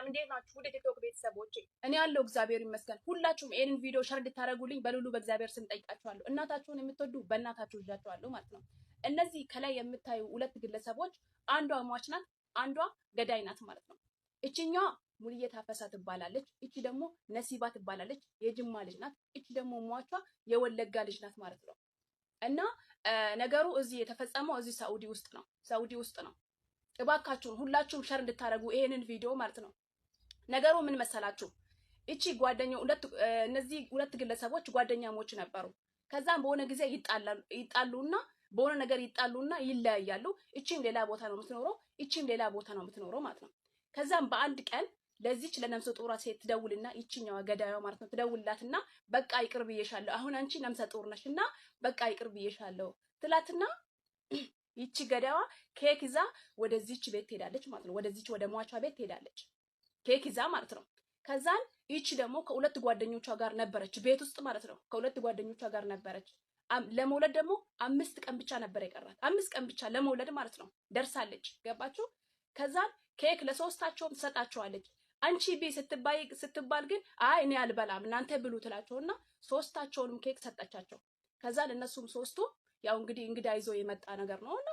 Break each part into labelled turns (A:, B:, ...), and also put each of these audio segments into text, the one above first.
A: ሰላም እንዴት ናችሁ? ወደ ቲክቶክ ቤተሰቦቼ እኔ ያለው እግዚአብሔር ይመስገን። ሁላችሁም ይሄንን ቪዲዮ ሸር እንድታደርጉልኝ በሉሉ በእግዚአብሔር ስም ጠይቃችኋለሁ። እናታችሁን የምትወዱ በእናታችሁ እጃችኋለሁ ማለት ነው። እነዚህ ከላይ የምታዩ ሁለት ግለሰቦች አንዷ ሟች ናት፣ አንዷ ገዳይ ናት ማለት ነው። እቺኛዋ ሙልዬ ታፈሳ ትባላለች፣ እቺ ደግሞ ነሲባ ትባላለች። የጅማ ልጅ ናት። እቺ ደግሞ ሟቿ የወለጋ ልጅ ናት ማለት ነው። እና ነገሩ እዚህ የተፈጸመው እዚህ ሳኡዲ ውስጥ ነው። ሳኡዲ ውስጥ ነው። እባካችሁን ሁላችሁም ሸር እንድታደርጉ ይሄንን ቪዲዮ ማለት ነው። ነገሩ ምን መሰላችሁ? እቺ ጓደኛው እነዚህ ሁለት ግለሰቦች ጓደኛሞች ነበሩ። ከዛም በሆነ ጊዜ ይጣሉና በሆነ ነገር ይጣሉና ይለያያሉ። እቺም ሌላ ቦታ ነው የምትኖረው፣ እቺም ሌላ ቦታ ነው የምትኖረው ማለት ነው። ከዛም በአንድ ቀን ለዚች ለነፍሰ ጡሯ ሴት ትደውልና ይቺኛዋ ገዳዩዋ ማለት ነው ትደውልላትና በቃ ይቅር ብዬሻለሁ፣ አሁን አንቺ ነፍሰ ጡር ነሽና በቃ ይቅር ብዬሻለሁ ትላትና ይቺ ገዳዋ ኬክ ይዛ ወደዚች ቤት ትሄዳለች ማለት ነው። ወደዚች ወደ ሟቿ ቤት ትሄዳለች ኬክ ይዛ ማለት ነው። ከዛን ይቺ ደግሞ ከሁለት ጓደኞቿ ጋር ነበረች ቤት ውስጥ ማለት ነው። ከሁለት ጓደኞቿ ጋር ነበረች። ለመውለድ ደግሞ 5 ቀን ብቻ ነበር የቀራት። 5 ቀን ብቻ ለመውለድ ማለት ነው ደርሳለች። ገባችሁ? ከዛን ኬክ ለሶስታቸውም ትሰጣቸዋለች። አንቺ ቢ ስትባል ግን አይ እኔ አልበላም እናንተ ብሉ ትላቸውና ሶስታቸውንም ኬክ ሰጠቻቸው። ከዛን እነሱም ሶስቱ ያው እንግዲህ እንግዳ ይዞ የመጣ ነገር ነውና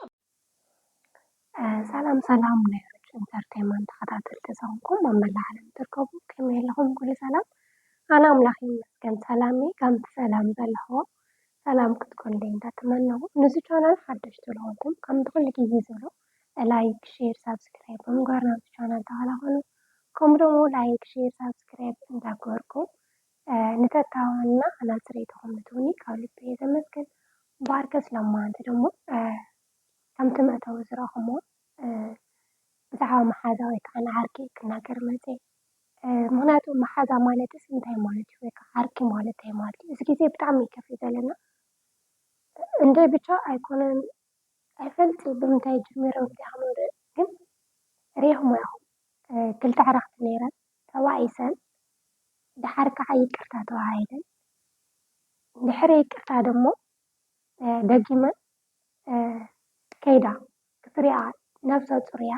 B: ሰላም ሰላም ነይሮች ኢንተርቴይንመንት ተከታተል ተሰንኩም አመላህለም ተርከቡ ከመለሁም ኩሉ ሰላም አና አምላክ ይመስገን ሰላሜ ካንተ ሰላም ዘለሆ ሰላም ክትኮልኝ ተተመነው ንዚ ቻናል ሐደሽ ተለሆንኩም ከም ትኩል ጊዜ ዘሎ ላይክ ሼር ሰብስክራይብ በመጓርና ቻናል ተዋላሆኑ ከም ደግሞ ላይክ ሼር ሰብስክራይብ እንዳጎርኩ ንተታውና አናጽሬተኩም ትውኒ ካውልት የተመስገን ባርከስ ለማንተ ደግሞ ከም ትመተው ዝራኹሞ ብዛዕባ መሓዛ ወይ ከዓ ዓርኪ ክናገር መፅእ ምክንያቱ መሓዛ ማለትስ እንታይ ማለት እዩ ወይ ከዓ ዓርኪ ማለት እንታይ ማለት እዩ? እዚ ግዜ ብጣዕሚ ይከፍ ዘለና እንደ ብቻ ኣይኮነን ኣይፈልጥ ብምንታይ ጀሚሮም ዲያኽኖር ግን ሪኢኹሞ ኢኹም ክልተ ዓራኽቲ ነይረን ተባኢሰን ድሓር ከዓ ይቅርታ ተባሂለን ድሕሪ ይቅርታ ደሞ ደጊመን ከይዳ ክትሪኣ ነፍሰ ጡር እያ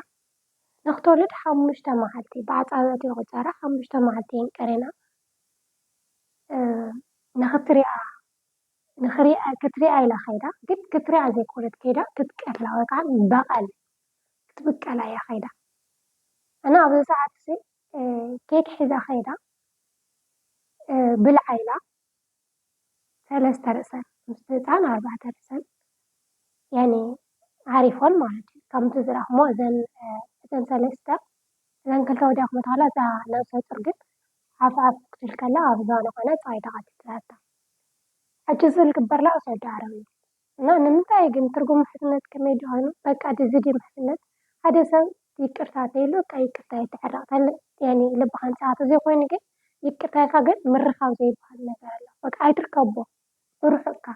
B: ንክትወልድ 5 መዓልቲ ብኣፃብዕቲ ይቁፀራ 5 መዓልቲ ቀሪና ክትሪኣ ኢላ ከይዳ ግን ክትሪኣ ዘይኮነት ከይዳ ክትቀትላ ወይ ከዓ በቐል ክትብቀላ እያ ከይዳ እና ኣብዚ ሰዓት እዚ ኬክ ሒዛ ከይዳ ብልዓ ኢላ 3 ርእሰን ምስ ህፃን 4 ርእሰን ያኔ عارفون ማለት ከምቲ ዝራኽሞ እዘን ሰለስተ እዘን ክልተ ወዲያ ክመታላ እዛ ነፍሰ ጡር ግን ዓፍ ክትብል ከላ ኣብ ዝባኑ ኮነ ፀባይ ተቐቲትላታ ሕጂ ዝግበርላ ሰዶ ዓረብ እዩ እና ንምንታይ ግን ትርጉም ምሕዝነት ከመይ ድኾኑ በቃ ድዝዲ ምሕዝነት ሓደ ሰብ ይቅርታ ተይሉ በቃ ይቅርታ ይትዕረቕ ያኔ ልብኻ ንፀዓቶ ዘይኮይኑ ግን ይቅርታ ኢልካ ግን ምርኻብ ዘይበሃል ነገር ኣሎ በቃ ኣይትርከቦ ብርሑቕካ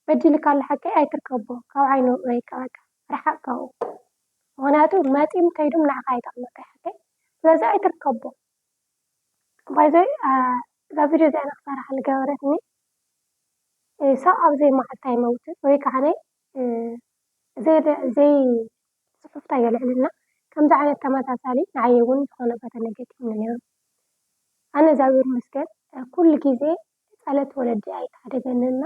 B: በዲልካ ለሓቂ ኣይትርከቦ ካብ ዓይኑ ወይ ከዓ ረሓቅካው ምክንያቱ መፂም ከይዱም ንዓኻ ኣይጠቕመካ ሓቀይ ስለዚ ኣይትርከቦ ባይዘይ እዛ ቪድዮ እዚኣ ንክሰርሕ ዝገበረትኒ ሰብ ኣብ ዘይመዓልታ ይመውትን ወይ ከዓ ዘይ ፅፉፍታ የልዕልና ከምዚ ዓይነት ተመሳሳሊ ንዓየ እውን ዝኾነ ቦታ ነገቲቭ ነይሩ ኣነ እግዚአብሔር ይመስገን ኩሉ ግዜ ፀለት ወለዲ ኣይተሓደገንና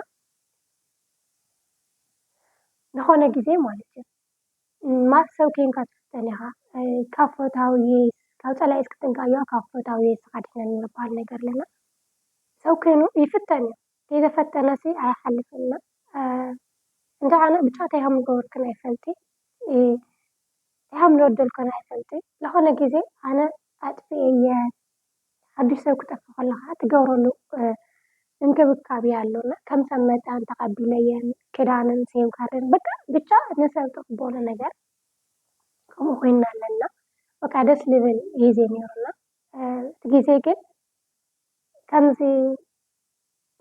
B: ዝኾነ ግዜ ማለት እዩ ማሰብ ከንካ ትፍተን ኢኻ ካብ ፎታዊ ካብ ፀላኢ ክትንቃዮ ካብ ፎታዊ ስኻድነን ዝበሃል ነገር ኣለና ሰብ ኮይኑ ይፍተን እዩ ከይተፈተነሲ ኣይሓልፍና እንተዓነ ብቻ ተይሃም ዝገበርክን ኣይፈልጢ ተይሃም ዝወደልክን ኣይፈልጢ ዝኾነ ግዜ ኣነ ኣጥፊአ እየ ሓዱሽ ሰብ ክጠፍእ ከለካ ትገብረሉ እንክብካቤ ኣለና ከም ሰብ መፅኣን ተቐቢለየን ክዳንን ሴምካርን በቃ ብቻ ንሰብ ተቕበሎ ነገር ከምኡ ኮይና ኣለና በቃ ደስ ልብል ግዜ ነይሩና እቲ ግዜ ግን ከምዚ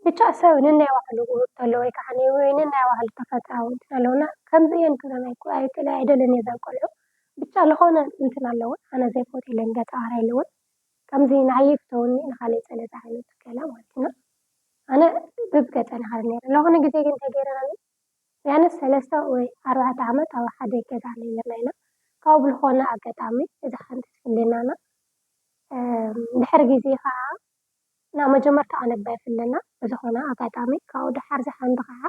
B: ብቻ ሰብ ነናይ ባዕሉ ተሎ ወይ ከዓ ነናይ ባዕሉ ተፈጥራዊ እንትን ኣለውና ከምዚ እየን ክዘን ኣይደልን እየ ዘንቆልዑ ብቻ ዝኾነ እንትን ኣለውን ኣነ ዘይፈትየለን ገፀ ኣለውን ከምዚ ንዓየ ፍተውኒ ንካልእ ፀለታ ዓይነት ገለ ማለት ኢና ኣነ ብዝገፀኒ ሓደ ነይረ ዝኾነ ግዜ ግን ተገይረናኒ ቢያንስ 3 ወይ 4 ዓመት ኣብ ሓደ ገዛ ነይርና ኢና ካብኡ ዝኾነ ኣጋጣሚ እዚ ሓንቲ ትፍልናና ድሕሪ ግዜ ከዓ ናብ መጀመርታ ኣነባ ይፍለና ብዝኾነ ኣጋጣሚ ካብኡ ድሓር ዝሓንቲ ከዓ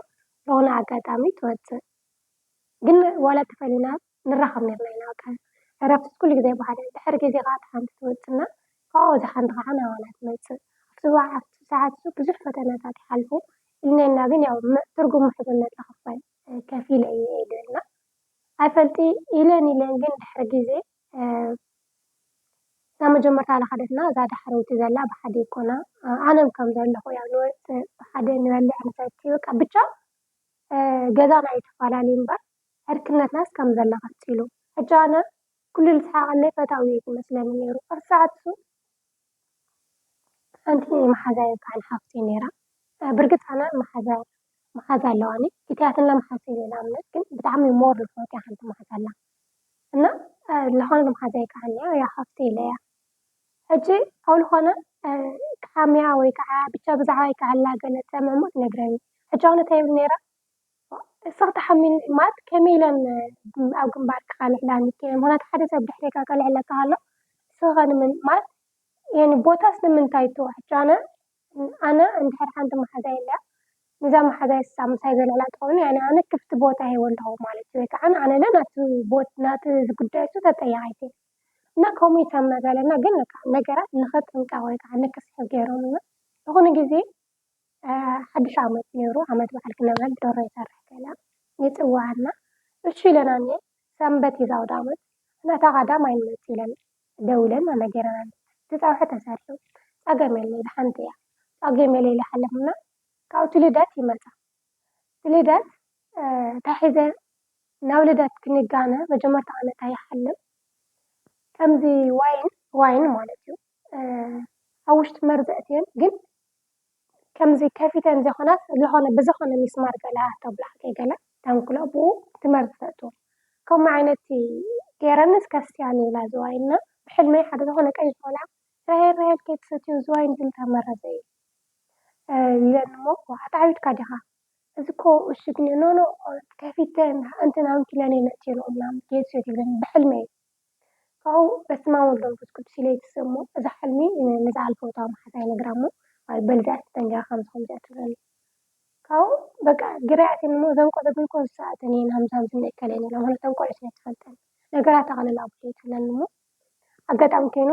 B: ዝኾነ ኣጋጣሚ ትወፅእ ግን ዋላ ተፈሊና ንራኸብ ነርና ኢና በቃ ዕረፍቲ ኩሉ ግዜ ባህደ ድሕሪ ግዜ ከዓ እቲ ሓንቲ ትወፅና ካብኡ ዝሓንቲ ከዓ ናባና ትመፅእ ኣብቲ ሰዓት እሱ ብዙሕ ፈተናታት ይሓልፉ ኢልናልና ግን ያው ትርጉም ምሕዝነት ዝኽፈል ከፍ ኢለ እየ ይደልና ኣይፈልጢ ኢለን ግን ድሕሪ ግዜ ናብ መጀመርታ ዝኸደትና እዛ ዳሕረይቲ ዘላ ብሓደ ይኮና ኣነም ከም ዘለኹ ያው ንወፅእ ብሓደ ንበልዕ ንሰቲ በቃ ብቻ ገዛና ኣይተፈላለዩ እምበር ሕርክነትናስ ከም ዘላ ቀፂሉ ሕጂ ኣነ ኩሉ ዝሰሓቐለይ ፈታዊ ይመስለኒ ነይሩ ኣብ ሰዓት እሱ ሓንቲ መሓዛይ በዓል ሓፍቲ ነይራ ብርግፅ ኣነ መሓዛ ኣለዋኒ ኢትያትን ለመሓዘ ኢለ ንኣብነት ግን ብጣዕሚ ሞር ዝፈትያ ሓንቲ መሓዛ ኣላ እና ዝኾነ መሓዛይ ከዓ እኒኣ ያ ሓፍቲ ኢለያ ሕጂ ኣብ ዝኾነ ክሓምያ ወይ ከዓ ብቻ ብዛዕባይ ክዓላ ገለ ሰምዕሞ ትነግረኒ ሕጂ ኣነ እንታይ ይብል ነይራ እስኺ ተሓሚን ማለት ከመይ ኢለን ኣብ ግንባር ክኻልዕላኒ ምክንያቱ ሓደ ሰብ ድሕሪካ ከልዕለካ ከሎ እስኺ ንምን ማለት يعني ቦታስ ንምንታይ ትዋ ሕጂ ኣነ እንድሕር ሓንቲ መሓዛይ ኣለያ ንዛ መሓዛይ ሳ ምሳይ ዘልዕላ ትኾኑ ያኔ ኣነ ክፍቲ ቦታ ሂቦ ኣለኹ ማለት እዩ ወይ ከዓ ኣነ ናቲ ጉዳይ እሱ ተጠያቂት እና ከምኡ ይሰምዕ ዘለና ግን ነገራት ንኽጥንቃ ወይ ከዓ ንክስሕብ ገይሮምና ዝኾነ ግዜ ሓድሽ ዓመት ነይሩ ዓመት በዓል ክነብር ደሮ ይሰርሕ ገላ ይፅዋዓና እሺ ኢለና እኒአ ሰንበት እዩ ኣውደ ዓመት እናታ ቀዳም ኣይንመፅ ኢለን ደውለን ነገረና ፀብሒ ተሰሪሑ ፀገም የለይ ብሓንቲ እያ ፀገም የለይ ዝሓለፍና ካብቲ ልደት ይመፃ ልደት ታሒዘ ናብ ልደት ክንጋነ መጀመርታ ኣነ እንታይ ይሓልም ከምዚ ዋይን ማለት እዩ ኣብ ውሽጢ መርዘእትየን ግን ከምዚ ከፊተን ዘይኮናት ብዝኾነ ሚስማር ገላ ተብላዕ ከይገላ ተንኩሎ ብኡ ትመርዝ ተእትዎ ከምኡ ዓይነት ገይረንስ ከስቲያን ኢላ ዝዋይና ብሕልመይ ሓደ ዝኾነ ቀይሕ ቆልዓ ራሄል ከይትሰትዩ ዝዋይን ዝብል ተመረዘ እዩ ኢለንሞ ኣጣዕቢትካ ዲኻ እዚ እኮ እሽግ ኖኖ ከፊተን እንትን ኣንኪለኒ ነእትየሎ ምናምን ጌትሰት ይብለኒ ብሕልመይ ካብኡ በስመ አብ ወወልድ ወመንፈስ ቅዱስ ኢለ ይትሰሞ እዛ ሕልሚ ንዝኣልፈታ መሓዛይ ነግራሞ በልዛት ተንገራ ከምዚ ትብለኒ ካብኡ በቃ ግርያት ሞ ዘንቆ ዘብልኮ ሰዓትን ሃምሳ ነከለኒ ለሆነ ተንቆዕ ስለ ትፈልጠን ነገራት ኣቕልላ ብለ ትብለኒ ሞ ኣጋጣሚ ኮይኑ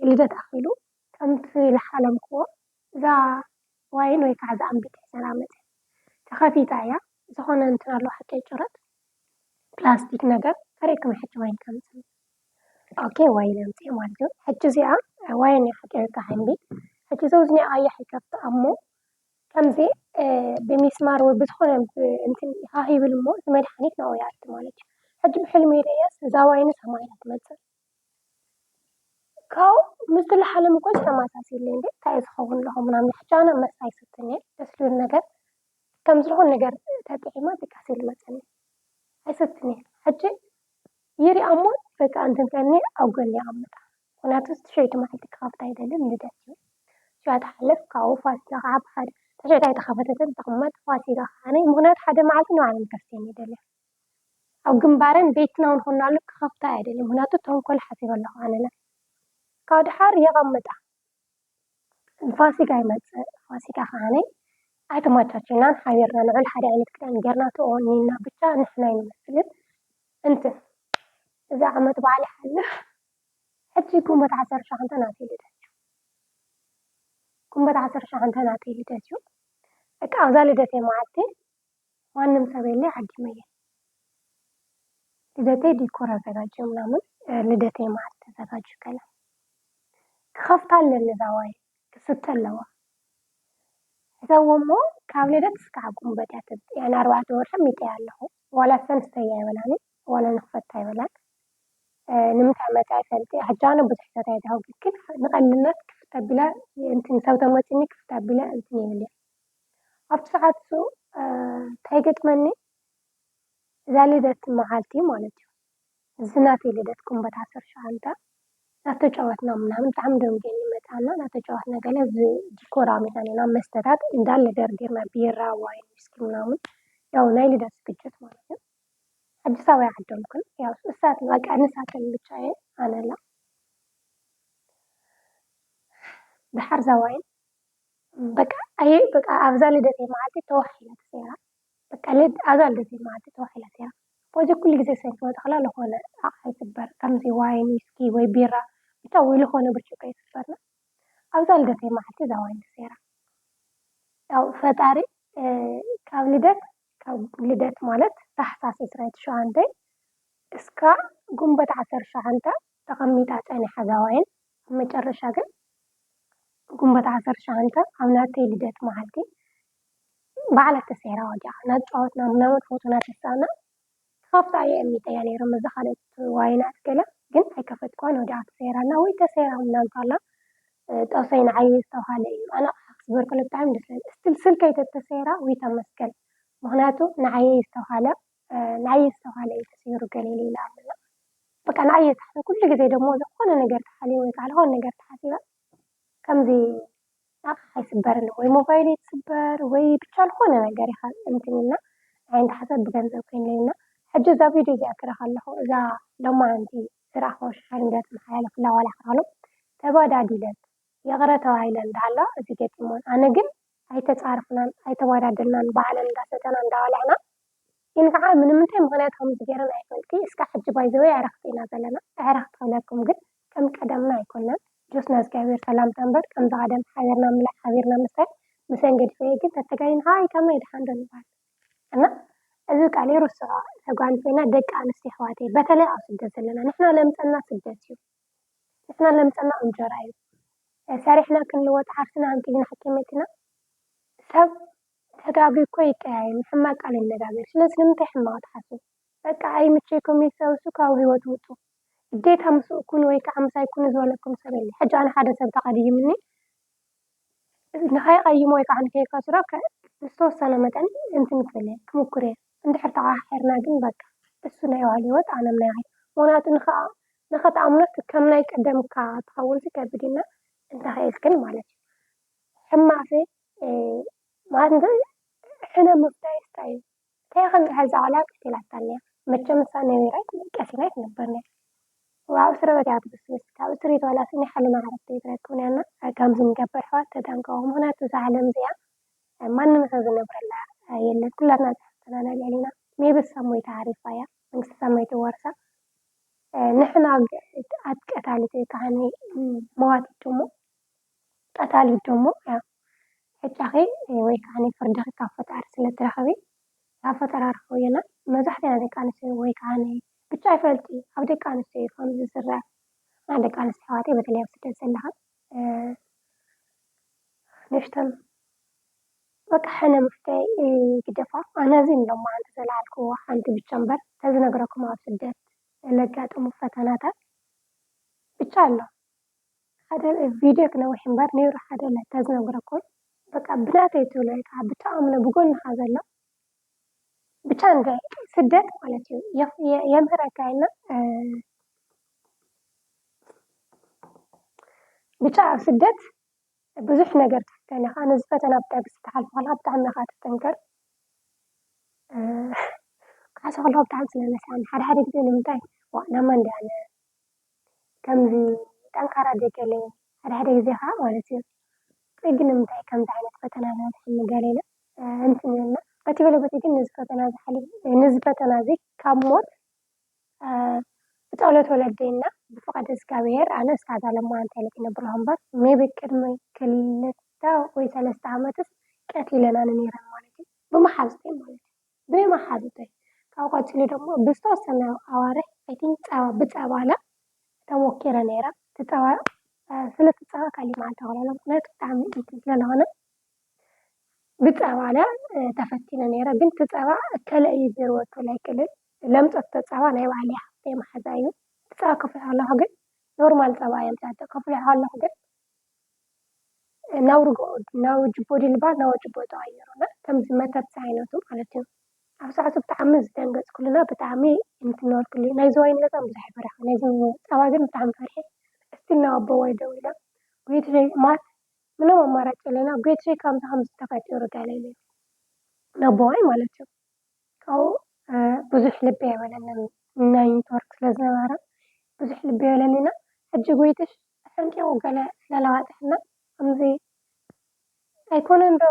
B: ልደት ኣኺሉ ከምቲ ዝሓለምክዎ እዛ ዋይን ወይ ከዓ ዝኣንቢት ሕሰራ መፅእ ተኸፊታ እያ ዝኾነ እንትን ኣሎ ሓቀይ ጭረት ፕላስቲክ ነገር ፈሪክም ሕጂ ዋይን ከምፅእ ኦኬ ዋይን ኣምፅእ ማለት እዩ ሕጂ እዚኣ ዋይን ሓቀይካ ሓንቢት ሕጂ ዘውዝኒኣ ቀያሕ ይከፍቲ እሞ ከምዚ ብሚስማር ወይ ብዝኾነ እንትን ሃሂብል እሞ መድሓኒት ናውያት ማለት እዩ ሕጂ ብሕልሚ ይርአስ እዛ ዋይን ሰማይና ትመፅእ ካው ምስል ሓለም እኮ ተማሳሲልኝ እንዴ እንታይ ዝኸውን ለኹ ምናምን ሕጂ ኣነ መሳይ ስትኒ ደስ ዝብል ነገር ከም ዝኾነ ነገር ተጥዒማ ትካሲል መፀኒ ኣይስትኒ ሕጂ ይሪ እሞ በቃ እንትንተኒ ኣብ ጎኒ ይቕምጣ ምክንያቱ ትሸይቱ መዓልቲ ክኸፍታ ኣይደልን ልደት እዩ ሽያ ተሓልፍ ካብኡ ፋሲካ ከዓ ብሓደ ተሸይታ ኣይተኸፈተትን ተቕመጥ ፋሲካ ከዓ ምክንያቱ ሓደ መዓልቲ ንባዕለን ከፍተኒ ይደልያ ኣብ ግንባረን ቤትና እውን ክናሉ ክኸፍታ ኣይደልን ምክንያቱ ተንኮል ሓሲብ ኣለኹ ኣነና ካብ ድሓር የቐምጣ ፋሲካ ይመፅእ ፋሲካ ከዓ ኣይተማቻችናን ሓቢርና ንዑል ሓደ ዓይነት ክዳን ጌርና ተቆኒና ብቻ ንሕና ይንመስልን እንትን እዛ ዓመት በዓል ይሓልፍ ሕጂ ግንቦት 19 ናተይ ልደት እዩ ግንቦት 19 ናተይ ልደት እዩ በቃ ኣብዛ ልደተይ መዓልቲ ማንም ሰብ የለይ ዓዲመ እየ ልደተይ ዲኮር ኣዘጋጅዮ ምናምን ልደተይ መዓልቲ ተዘጋጅ ከላ ክኸፍታ ኣለኒ እዛ ዋይ ክስተ ኣለዋ እዛዎ እሞ ካብ ልደት እስካዕ ግንቦት እያ ያኔ 4 ወርሒ ሚጠያ ኣለኹ ዋላ ሰንስተያ ይበላኒ ዋላ ንኽፈታ ይበላን ንምንታይ መፃ ይፈልጢ ሕጂ ኣነ ብዙሕ ሰት ኣይድሃው ግን ንቐልነት ክፍታ ቢላ እንትን ሰብ ተመፂኒ ክፍታ ቢላ እንትን ይብል እያ ኣብቲ ሰዓት እሱ እንታይ ገጥመኒ እዛ ልደት መዓልቲ ማለት እዩ እዚ ናተይ ልደት ግንቦት 19 ናተጫወትና ምናምን ብጣዕሚ ደንገኒ መፃና ናተጫወትና ገለ ዲኮር ኣሚሳኒና መስተታት እንዳለ ደርዲርና ቢራ ዋይን ዊስኪ ምናምን ያው ናይ ልደት ዝግጅት ማለት እዩ አዲስ አበባ ያደምኩን ያው እሳት በቃ ንሳትን ብቻ አነላ ድሓር ዘዋይን በቃ ኣብዛ ልደተይ መዓልቲ ተዋሒላ ተሰይራ በቃ ኣብዛ ልደተይ መዓልቲ ተዋሒላ ተሰይራ ወዚ ኩሉ ግዜ ሰንኪ ወተኽላ ዝኾነ ኣቕሓ ይስበር ከምዚ ዋይን ዊስኪ ወይ ቢራ ብቻ ወይ ዝኾነ ብርጭቆ ይስበርና ኣብዛ ልደተይ መዓልቲ እዛ ዋይን ተሰይራ ያው ፈጣሪ ካብ ልደት ማለት ታሕሳስ 29 እስካ ጉንበት 19 ተቐሚጣ ፀኒሓ እዛ ዋይን ኣብ መጨረሻ ግን ጉንበት 19 ኣብ ናተይ ልደት መዓልቲ በዓላት ተሰይራ ወዲቓ እናተጫወትና ምናምን ፎቶ እናተነሳእና ካብታ የእሚጠያ ነይረ መዛ ካልኦት ዋይናት ገለ ግን ኣይከፈትኳን ወዲቓ ተሰይራና ወይ ተሰይራ ምናምን ካላ ጠሰይ ንዓይ ዝተባሃለ እዩ ኣነ ክስበር ከሎ ብጣዕሚ ደስ ዝብል እስቲል ስልከይ ተተሰይራ ወይ ተመስገን ምክንያቱ ንዓይ ዝተባሃለ እዩ ተሰይሩ ገሊለ ኢላ ኣምና በቃ ንዓይ ተሓሰ ኩሉ ግዜ ደሞ ዝኾነ ነገር ተሓልዩ ወይ ከዓ ዝኾነ ነገር ተሓሲበ ከምዚ ኣቕሓ ይስበረኒ ወይ ሞባይል ይትስበር ወይ ብቻ ዝኾነ ነገር ይኻ እንትንና ዓይን ተሓሰብ ብገንዘብ ኮይንለና ሕጂ እዛ ቪድዮ እዚኣ ክረኽ ኣለኹ እዛ ሎማንቲ ዝረኣኸቦ ሶሻል ሚድያ ተመሓላለፍላ ዋላ ክረኸሎ ተባዳዲለን የቕረ ተባሂለን እንዳሃላ እዚ ገጢሞን ኣነ ግን ኣይተፃርፍናን ኣይተባዳደልናን ባህለን እንዳሰተና እንዳበላዕና ግን ከዓ ምንምንታይ ምክንያት ከምዚ ገይረን ኣይፈልጢ እስካ ሕጂ ባይዘወይ ኣዕረኽቲ ኢና ዘለና ኣዕረኽቲ ክብለኩም ግን ከም ቀደምና ኣይኮነን ጆስና እግዚኣብሔር ሰላምታ እምበር ከምዚ ቀደም ሓቢርና ምብላዕ ሓቢርና ምስታይ መሰንገዲ ፈየ ግን ተተጋይን ሃይ ከመይ ድሓን ዶ ንበሃል እና እዚ ቃል ይርስዖ ተጓኒ ኮይና ደቂ ኣንስትዮ ኣሕዋተይ በተለይ ኣብ ስደት ዘለና ንሕና ለምፀና ስደት እዩ ንሕና ለምፀና እንጀራ እዩ ሰሪሕና ክንልወጥ ዓርስና ኣንኪልና ሓኪመትና ሰብ ተጋጊ እኮ ይቀያየም ሕማቅ ቃል ይነጋገር ስለዚ ንምንታይ ሕማቅ ትሓስቡ በቃ ኣይምቸይኩም ይሰብሱ ካብ ህይወት ውጡ ግዴታ ምስኡ ኩን ወይ ከዓ ምሳይ ኩን ዝበለኩም ሰብ የለ ሕጂ ኣነ ሓደ ሰብ ተቐዲምኒ ንኸይቀይሞ ወይ ከዓ ንከይከስሮ ዝተወሰነ መጠን እንትን ክብል ክምኩር እየ እንድሕር ተቀሓሒርና ግን በቃ እሱ ናይ ባዕሉ ህይወት ኣነ ናይ ባዕሉ ምክንያቱ ንኸተኣምኖት ከም ናይ ቀደምካ ትኸውን ከቢድና እንተኸይልክን ማለት እዩ ሕማቅ ማለት ሕነ ምፍታይ ስታይ ከይኸን ሕዛ ቆልዓ ቀቲላታኒ መቸም ምሳ ነቢራት ቀሲና ትነበር ነያ ዋው ስረበት ያት ብስብስ ካብ ስሪት ዋላ ስኒ ሓልና ዓረፍተ ይትረክብን ያና ከምዚ ንገበር ሕዋት ተጠንቀቑ ምክንያቱ እዛ ዓለም እዚኣ ማንም ሰብ ዝነብረላ የለን ኩላትና ተናናሊ ኣለና ሜብስ ሰሞይ ተዓሪፋ እያ መንግስቲ ሰማይ ትወርሳ ንሕና ኣትቀታሊት ከዓኒ መዋቲት ደሞ ቀታሊት ደሞ ሕጫኺ ወይ ከዓኒ ፍርድኺ ካብ ፈጣሪ ስለትረኸቢ ካብ ፈጣሪ ረኸብየና መብዛሕትአን ደቂ ኣንስትዮ ወይ ከዓኒ ብቻ ይፈልጢ ኣብ ደቂ ኣንስትዮ እዩ ከምዚ ዝስራሕ ናይ ደቂ ኣንስትዮ ኣሕዋተይ በተለይ ኣብ ስደት ዘለኻ ንሽተን በቃ ሕነ ምፍታይ ግደፋ ኣነ እዚ ንሎማ ሓንቲ ዘለዓልክዎ ሓንቲ ብቻ እምበር ተዝነግረኩም ኣብ ስደት ለጋጥሙ ፈተናታት ብቻ ኣሎ ሓደ ቪድዮ ክነውሕ እምበር ነይሩ ሓደ ተዝነግረኩም በቃ ብናተይ ትብሎ ወይ ከዓ ብተኣምነ ብጎንኻ ዘሎ ብቻ እንታይ ስደት ማለት እዩ የምህረካ ኢልና ብቻ ኣብ ስደት ብዙሕ ነገር ትፍተን ኢኻ ነዚ ፈተና ብታይ ብዝተሓልፍ ከለካ ብጣዕሚ ኢኻ ትጠንከር ካሳ ከለካ ብጣዕሚ ስለዘስዓኒ ሓደ ግዜ ንምንታይ ናማ እንዲኣነ ከምዚ ጠንካራ ደገለ ሓደ ግዜ ከዓ ማለት እዩ ግን ንምንታይ ከምዚ ዓይነት ፈተና ናብሕኒ ገለና እንትን ኢልና በቲ በለ በቲ ግን ነዚ ፈተና እዚ ካብ ሞት ብፀሎት ወለደይና ብፍቃድ እግዚኣብሔር ኣነ እስካዛ ለማዓንቲ ዓይነት ይነብርሁ እምበር ሜቢ ቅድሚ 2 ወይ 3 ዓመትስ ቀቲለና ነይረን ማለት እዩ ብመሓዝተይ ማለት እዩ ብመሓዝተይ ካብ ቀፂሉ ደሞ ብዝተወሰነ ኣዋርሕ ኣይቲን ብፀባላ ተሞኪረ ነይራ ትፀባ ስለትፀባ ካሊእ መዓልቲ ከለሎ ምክንያቱ ብጣዕሚ እንትን ስለዝኾነ ብፀባላ ተፈቲነ ነይረ ግን ትፀባ ከለእዩ ገይርወቶ ላይ ክልል ለምፀት ተፀባ ናይ ባዕሊ ሓፍተይ መሓዛ እዩ ትፀባ ከፍልሕ ከለኹ ግን ኖርማል ፀባ እየ ምፃተ ከፍልሕ ከለኹ ግን ናብ ጅቦ ድልባ ናብ ጅቦ ተቀይሩና ከምዚ መተት ዓይነቱ ማለት እዩ ኣብ ሰዓቱ ብጣዕሚ ዝደንገፅ ኩልና ብጣዕሚ እንትንበል ኩሉ ናይ ዝዋይን ገዛ ብዙሕ ይፈርሕ ናይ ፀባ ግን ብጣዕሚ ፈርሒ እስቲል ናብ ኣቦወይ ደው ኢለ ጎይትሸይ ማት ምንም ኣማራጭ የለና ጎይትሸይ ከምዚ ተፈጢሩ ገለለ ነቦዋይ ማለት እዩ ካብኡ ብዙሕ ልቢ ኣይበለንን ናይ ኔትወርክ ስለዝነበረ ብዙሕ ልቢ ኣይበለኒና ሕጂ ጎይትሽ ሕንቂቑ ገለ ስለለዋጥሕና ከምዚ ኣይኮነን ዶ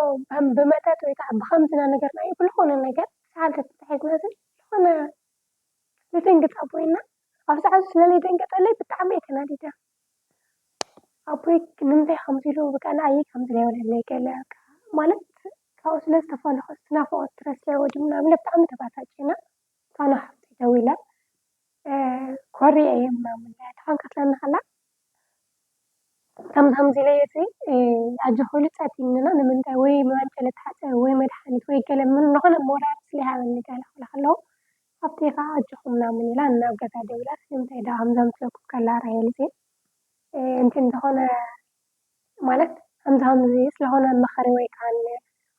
B: ብመጠጥ ወይ ከዓ ብከምዝና ነገርና ብዝኾነ ነገር ሰዓልቲ ተታሒዝናዚ ዝኾነ ልደንግጥ ኣቦይና ኣብ ሰዓቱ ስለለይደንገጠለይ ብጣዕሚ እየ ተናዲደ ኣቦይ ንምንታይ ከምዚ ኢሉ በቃ ንዓይ ከምዚ ዘይበለለይ ገለ ማለት ካብኡ ስለዝተፈለኸ ስናፍቆት ትረስዕዎ ድዩ ምናምን ብጣዕሚ ተበሳጪና እታ ሓፍተይ ደው ኢላ ኮርየ እየ ምናምን ተኸንከትለና ከላ ከምዚ ኢለየሲ ኣጆ ኮይሉ ፀቲንና ንምንታይ ወይ መመንጨለ ተሓፀረ ወይ መድሓኒት ወይ ገለ ዝኾነ ሞራል ስለይሃበኒ ገለ ክብላ ከለዉ ሓፍተይ ከዓ ኣጆኹም ምናምን ኢላ ናብ ገዛ ደው ኢላ ንምንታይ ዳ ከምዚ ኣምፅአኩም ከላ ራሄልሲ እንትን ዝኾነ ማለት ከምዚ ስለሆነ መኸሪ ወይ ከዓ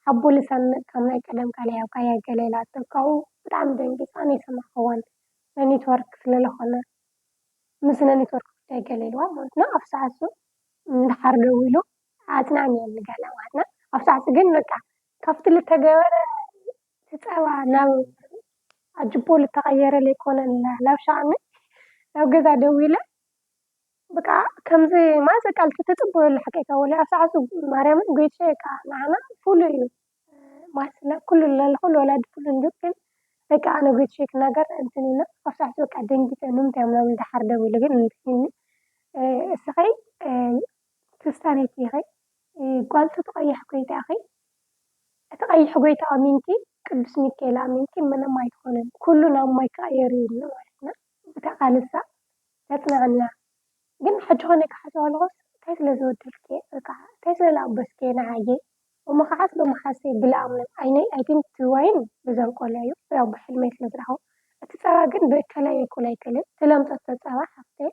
B: ሓቦ ልሳን ከም ናይ ቀደም ካልኣይ ኣብ ካያ ገለ ኢላቶ ካብኡ ብጣዕሚ ደንጊፃ ናይ ሰማዕኽዋን ኔትወርክ ስለለኾነ ምስ ኔትወርክ ጉዳይ ገለ ኢልዋ ማለት ነው ኣብ ሰዓቱ እንድሓር ደው ኢሉ ኣፅናንየኒ ገለ ማለት ነው ኣብ ሰዓቱ ግን በቃ ካብቲ ልተገበረ ፀባ ናብ ኣጅቦ ልተቐየረ ዘይኮነን ናብ ሻዕኒ ናብ ገዛ ደው ኢለ በቃ ከምዚ ማለት በቃ ልትፅበየሉ ሓቂቃ ወላ ኣብ ሰዓቱ ማርያምን ጎይትሸ በቃ ንዓና ፍሉይ እዩ ማለት ኩሉ ለለኹ ወላዲ ኩሉ ግን በቃ ኣነ ጎይትሸ ክናገር እንትን ኢልና ኣብ ሰዓቱ በቃ ደንጊፀ ንምንታይ ምናምን እንድሓር ደው ኢሉ ግን እንትኒ እስኸይ ክርስቲያነይቲ ኢኸይ ጓልቱ ተቐያሕ ጎይታ ኢኸይ እቲ ቀይሕ ጎይታ ኣሚንኪ ቅዱስ ሚካኤል ኣሚንኪ ምንም ኣይትኾንን ኩሉ ናብ ማይ ክቕየር እዩ ኢሉ ማለት ነው እታ ቃልሳ ተፅናዕና ግን ሕጂ ኾነ ክሓስብ ኣለኹስ እንታይ ስለዝበደልክ በቃ እንታይ ስለዝኣበስክ ንዓየ እሞ ከዓስ ብመሓሰይ ብለኣምንን ኣይ ቲንክ ትዋይን ብዘንቆለ እዩ ያው ብሕልመይ ስለዝረኸቡ እቲ ፀባ ግን ብእከላይ ይኩል ኣይክልን ትለምፀቶ ፀባ ሓፍተይ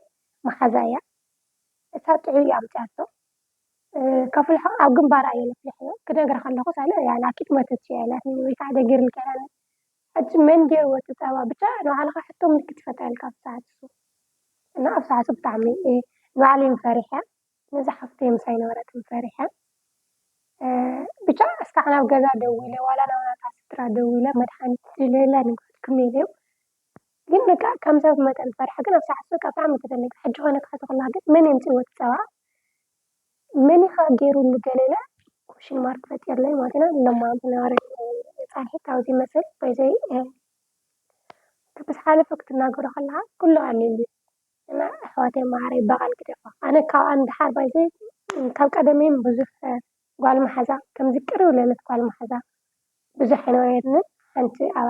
B: መሓዛ እያ እታ ጥዑይ ኣምፅኣቶ ከፍልሖ ኣብ ግንባራ እየ ለፍልሕዮ ክነግር ከለኹ ሳለ ላኪት መተት ኢላትኒ ወይ ከዓ ደጊርልካ ኢላኒ ሕጂ መን ገይርዎ እቲ ፀባ ብቻ ንባዕልኻ ሕቶ ምልክት ይፈጥረልካ ኣብ ሰዓት እሱ እና ኣብ ሰዓቱ ብጣዕሚ ንባዕለይ ፈሪሐ ነዛ ሓፍተይ ምሳይ ነበረት ፈሪሐ ብቻ እስካዕ ናብ ገዛ ደው ኢለ ዋላ ናብ ናታ ስድራ ደው ኢለ መድሓኒት ድልየላ ንግልክም ኢለዩ ግን በቃ ከም ሰብ መጠን ፈሪሐ ግን ኣብ ሰዓቱ በቃ ብጣዕሚ ተደነገ ሕጂ ኾነ ክሓስብ ከለካ ግን መን የምፅእዎ እቲ ፀባ መን ኢኻ ገይሩሉ ገለ ኢለ ኩሽን ማርክ ፈጢርለይ ማለት ነው ለማንት ነበረት ፃንሒት ኣብዚ መስል ወይዘይ ብስ ሓለፈ ክትናገሮ ከለካ ኩሉ ቀሊል እዩ እና ኣሕዋተይ ማዕረይ በቓል ግደፋ ኣነ ካብ እንድሓር ባይዘይ ካብ ቀደመይም ብዙሕ ጓል መሓዛ ከምዚ ቅርብ ለለት ጓል መሓዛ ብዙሕ ኣይነበረትንን ሓንቲ ኣብ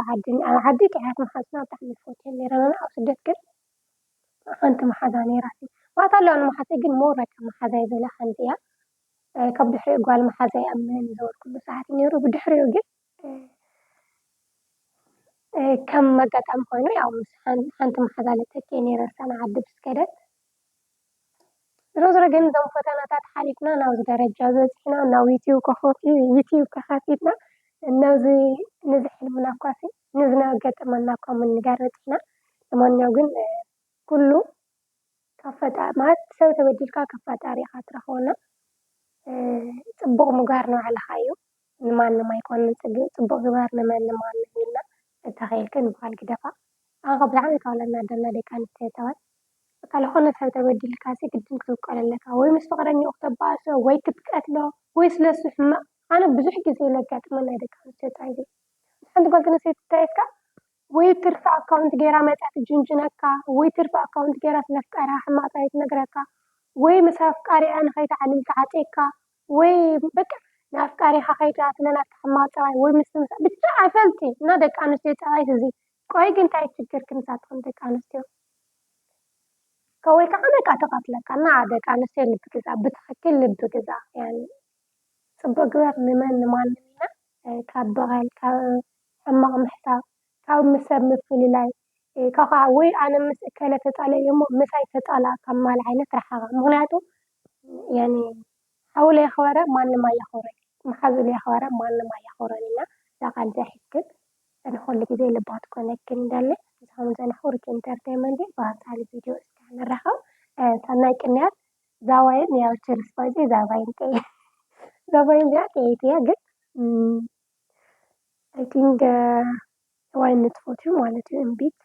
B: ዓዲ ጥዕያት መሓዝና ብጣዕሚ ዝፈትዮ ነይረና ኣብ ስደት ግን ሓንቲ መሓዛ ነይራት ማለት ኣለዋ ንመሓዘይ ግን ሞረካ መሓዛ እየ ዝብላ ሓንቲ እያ ካብ ድሕሪኡ ጓል መሓዛ ይኣምን ዝበልኩሉ ሰዓት ነይሩ ብድሕሪኡ ግን ከም መጋጣሚ ኮይኑ ያው ምስ ሓንቲ መሓዛ ልተክየ ነይረ ሳና ዓዲ ብስከደት ዝሮ ግን እዞም ፈተናታት ሓሊፍና ናብዚ ደረጃ በፂሕና ናብ ዩቲዩብ ከፋቲትና ናብዚ ነዚ ሕልምና ኳሲ ንዝነበገጠመና እኳ ምንጋር በፂሕና ለማንኛው ግን ኩሉ ካብ ፈጣሪ ማለት ሰብ ተበዲልካ ካብ ፈጣሪ ኢኻ ትረኽቦና ፅቡቕ ምግባር ንባዕልኻ እዩ ንማንም ኣይኮነን ፅቡቕ ግባር ንማንም ኢልና ተኸይልክን በዓል ግደፋ ኣንኸ ብጣዕሚ ካብ ለናደና ደቂ ኣንስትዮ ተባል በቃ ዝኾነ ሰብ ተበዲልካ ግድን ክትውቀለለካ ወይ ምስ ፍቕረኛኡ ክተባእሶ ወይ ክትቀትሎ ወይ ስለሱ ሕማቕ ኣነ ብዙሕ ግዜ ለጋጥመና ደቂ ኣንስትዮ ፀይዚ ሓንቲ ጓል ኣንስተይቲ እንታይትካ ወይ ትርፊ ኣካውንት ገይራ መፃ ትጅንጅነካ ወይ ትርፊ ኣካውንት ገይራ ስለ ኣፍቃራ ሕማቕ ፀባይ ትነግረካ ወይ ምስ ኣፍቃሪኣ ንኸይትዓልም ትዓፂካ ወይ በቃ ንኣፍቃሪኻ ከይትኣትለናት ሕማቕ ፀባይ ወይ ምስ ብቻ ኣይፈልቲ እና ደቂ ኣንስትዮ ፀባይ እዚ ቆይ ግን እንታይ ችግር ክንሳትኩም ደቂ ኣንስትዮ ወይ ከዓ በቃ ተቐትለካ እና ደቂ ኣንስትዮ ልቢ ግዛ ብትኽክል ልቢ ግዛ ፅቡቕ ግባር ንማንም ኢና ካብ በቐል ካብ ሕማቕ ምሕሳብ ካብ ምስ ሰብ ምፍልላይ ካብ ከዓ ወይ ኣነ ምስ እከለ ተጣልየ እሞ ምሳይ ተጣላ ካብ ማል ዓይነት ረሓኻ ምክንያቱ ሓውለ የኽበረ ማንም ኣየኽብረን መሓዙ ለየኽበረ ማንም ኣየኽብረን ኢና ዳቓል ዘሕክል ንኩሉ ግዜ ልባት ኮነክን እንዳለ ንስኹም ዘናሕውርክ ኢንተርቴንመንት ብሃፃሊ ቪድዮ እስካ ንራኸብ ሰናይ ቅንያት ዛዋይን ያው ችርስ ባይዚ ዛባይን እዚኣ ቀየይቲ እያ ግን አይ ቲንክ ዋይን ንትፈትዩ ማለት እዩ እምቢት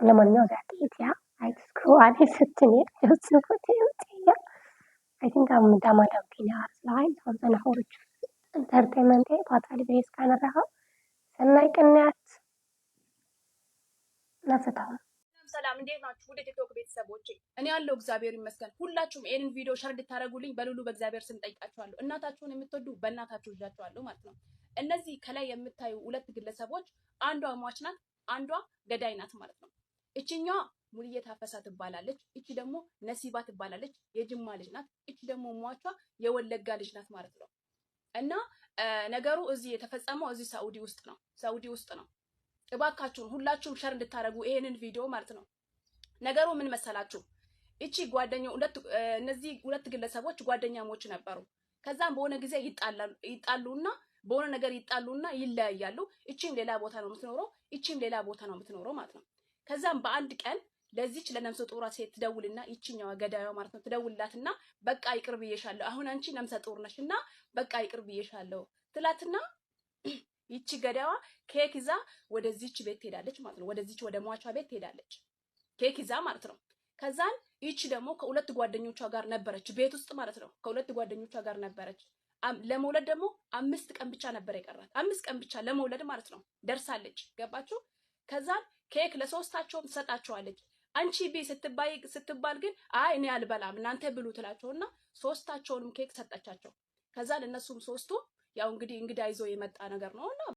B: ለማንኛው እዚኣ ቀየይቲ እያ ኣይትስክሩ ኣነ ስትንየ ጀስፎት እያ አይ ቲንክ በጣም ዳማዳም ፊናር ስለሆነ ተወሰነ ሆሮች ኢንተርቴይንመንት ፓታሊ ቤስ ካነራኸ ሰናይ ቅንያት ነፍታው
A: ሰላም እንዴት ናችሁ? ወደ ቲክቶክ ቤተሰቦቼ እኔ ያለው እግዚአብሔር ይመስገን። ሁላችሁም ይሄንን ቪዲዮ ሸር እንድታደርጉልኝ በሉሉ በእግዚአብሔር ስም ጠይቃችኋለሁ። እናታችሁን የምትወዱ በእናታችሁ እጃችኋለሁ ማለት ነው። እነዚህ ከላይ የምታዩ ሁለት ግለሰቦች አንዷ ሟች ናት፣ አንዷ ገዳይ ናት ማለት ነው። እቺኛዋ ሙልዬ ታፈሳ ትባላለች። እቺ ደግሞ ነሲባ ትባላለች። የጅማ ልጅ ናት። እቺ ደግሞ ሟቿ የወለጋ ልጅ ናት ማለት ነው። እና ነገሩ እዚህ የተፈጸመው እዚህ ሳኡዲ ውስጥ ነው። ሳኡዲ ውስጥ ነው። እባካችሁን ሁላችሁም ሸር እንድታረጉ ይሄንን ቪዲዮ ማለት ነው። ነገሩ ምን መሰላችሁ? እቺ ጓደኛው እነዚህ ሁለት ግለሰቦች ጓደኛሞች ነበሩ። ከዛም በሆነ ጊዜ ይጣሉና በሆነ ነገር ይጣሉና ይለያያሉ። እቺም ሌላ ቦታ ነው የምትኖረው፣ እቺም ሌላ ቦታ ነው የምትኖረው ማለት ነው። ከዛም በአንድ ቀን ለዚች ለነፍሰ ጡሯ ሴት ትደውልና ይቺኛዋ ገዳዩዋ ማለት ነው ትደውልላትና በቃ ይቅር ብዬሻለሁ፣ አሁን አንቺ ነፍሰ ጡር ነሽና በቃ ይቅር ብዬሻለሁ ትላትና ይቺ ገዳዋ ኬክ ይዛ ወደዚች ቤት ትሄዳለች ማለት ነው። ወደዚች ወደ ሟቿ ቤት ትሄዳለች ኬክ ይዛ ማለት ነው። ከዛን ይቺ ደግሞ ከሁለት ጓደኞቿ ጋር ነበረች ቤት ውስጥ ማለት ነው። ከሁለት ጓደኞቿ ጋር ነበረች። ለመውለድ ደግሞ 5 ቀን ብቻ ነበር የቀራት። 5 ቀን ብቻ ለመውለድ ማለት ነው ደርሳለች። ገባችሁ? ከዛን ኬክ ለሶስታቸውም ትሰጣቸዋለች። አንቺ ቢ ስትባል ግን አይ እኔ አልበላም እናንተ ብሉ ትላቸውና ሶስታቸውንም ኬክ ሰጠቻቸው። ከዛን እነሱም ሶስቱ ያው እንግዲህ እንግዳ ይዞ የመጣ ነገር ነውና